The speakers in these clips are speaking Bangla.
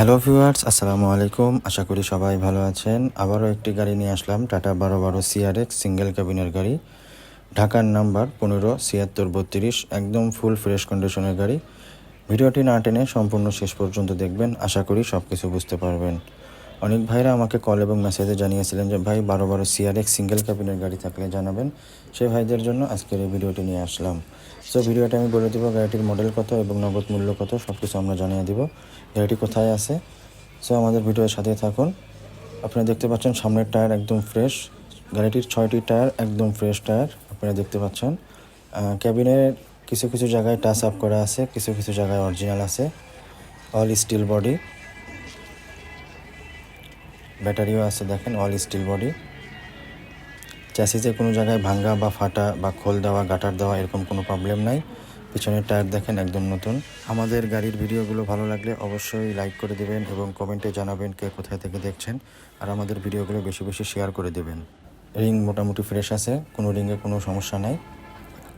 হ্যালো ভিউয়ার্স, আসসালামু আলাইকুম। আশা করি সবাই ভালো আছেন। আবারও একটি গাড়ি নিয়ে আসলাম, টাটা 1212 সিআরএক্স সিঙ্গেল ক্যাবিনের গাড়ি। ঢাকার নাম্বার 157632, একদম ফুল ফ্রেশ কন্ডিশনের গাড়ি। ভিডিওটি না টেনে সম্পূর্ণ শেষ পর্যন্ত দেখবেন, আশা করি সব কিছু বুঝতে পারবেন। অনেক ভাইরা আমাকে কল এবং মেসেজে জানিয়েছিলেন যে ভাই 1212 সিআরএক্স সিঙ্গেল ক্যাবিনের গাড়ি থাকলে জানাবেন। সেই ভাইদের জন্য আজকের এই ভিডিওটি নিয়ে আসলাম। সো ভিডিওটা আমি বলে দেবো গাড়িটির মডেল কত এবং নগদ মূল্য কত, সব কিছু আমরা জানিয়ে দিব। গাড়িটি কোথায় আছে, সো আমাদের ভিডিওর সাথে থাকুন। আপনারা দেখতে পাচ্ছেন সামনের টায়ার একদম ফ্রেশ। গাড়িটির 6টি টায়ার একদম ফ্রেশ টায়ার আপনারা দেখতে পাচ্ছেন। ক্যাবিনের কিছু কিছু জায়গায় টাচ আপ করা আছে, কিছু কিছু জায়গায় অরিজিনাল আছে। অল স্টিল বডি, ব্যাটারিও আছে, দেখেন অল স্টিল বডি। চ্যাসিসে কোনো জায়গায় ভাঙ্গা বা ফাটা বা খোল দেওয়া, গাটার দেওয়া এরকম কোনো প্রবলেম নাই। পিছনের টায়ার দেখেন একদম নতুন। আমাদের গাড়ির ভিডিওগুলো ভালো লাগলে অবশ্যই লাইক করে দেবেন এবং কমেন্টে জানাবেন কে কোথায় থেকে দেখছেন। আর আমাদের ভিডিওগুলো বেশি বেশি শেয়ার করে দেবেন। রিং মোটামুটি ফ্রেশ আছে, কোনো রিংয়ে কোনো সমস্যা নাই।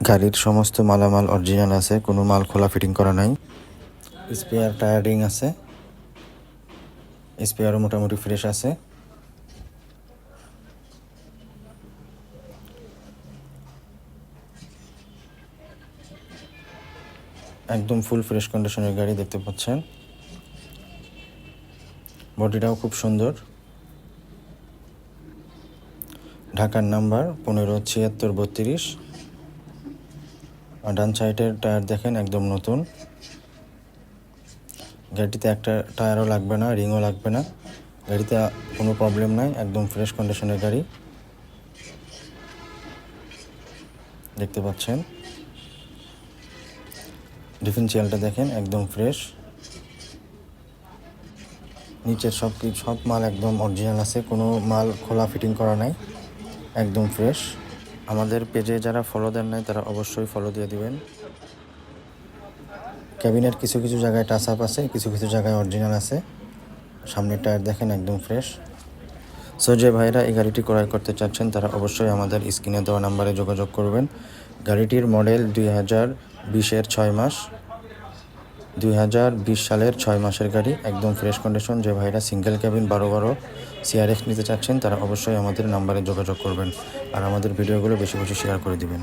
গাড়ির সমস্ত মালামাল অরিজিনাল আছে, কোনো মাল খোলা ফিটিং করা নাই। স্পেয়ার টায়ার রিং আছে, স্পেয়ারও মোটামুটি ফ্রেশ আছে। একদম ফুল ফ্রেশ কন্ডিশনের গাড়ি দেখতে পাচ্ছেন। বডিটাও খুব সুন্দর। ঢাকার নাম্বার 157632। ডান সাইডের টায়ার দেখেন একদম নতুন। গাড়িটিতে একটা টায়ারও লাগবে না, রিংও লাগবে না। গাড়িতে কোনো প্রবলেম নাই, একদম ফ্রেশ কন্ডিশনের গাড়ি দেখতে পাচ্ছেন। ডিফারেন্সিয়ালটা দেখেন একদম ফ্রেশ। নিচের সব মাল একদম অরিজিনাল আছে, কোনো মাল খোলা ফিটিং করা নাই, একদম ফ্রেশ। আমাদের পেজে যারা ফলো দেন নাই তারা অবশ্যই ফলো দিয়ে দিবেন। ক্যাবিনের কিছু কিছু জায়গায় টাচ আপ আছে, কিছু কিছু জায়গায় অরিজিনাল আছে। সামনের টায়ার দেখেন একদম ফ্রেশ। সো যে ভাইরা এই গাড়িটি ক্রয় করতে চাচ্ছেন তারা অবশ্যই আমাদের স্ক্রিনে দেওয়া নাম্বারে যোগাযোগ করবেন। গাড়িটির মডেল 2020-এর 6 মাস, 2020 সালের 6 মাসের গাড়ি, একদম ফ্রেশ কন্ডিশন। যে ভাইরা সিঙ্গেল ক্যাবিন 1212 সিআরএক্স নিতে চাচ্ছেন তারা অবশ্যই আমাদের নাম্বারে যোগাযোগ করবেন আর আমাদের ভিডিওগুলো বেশি বেশি শেয়ার করে দিবেন।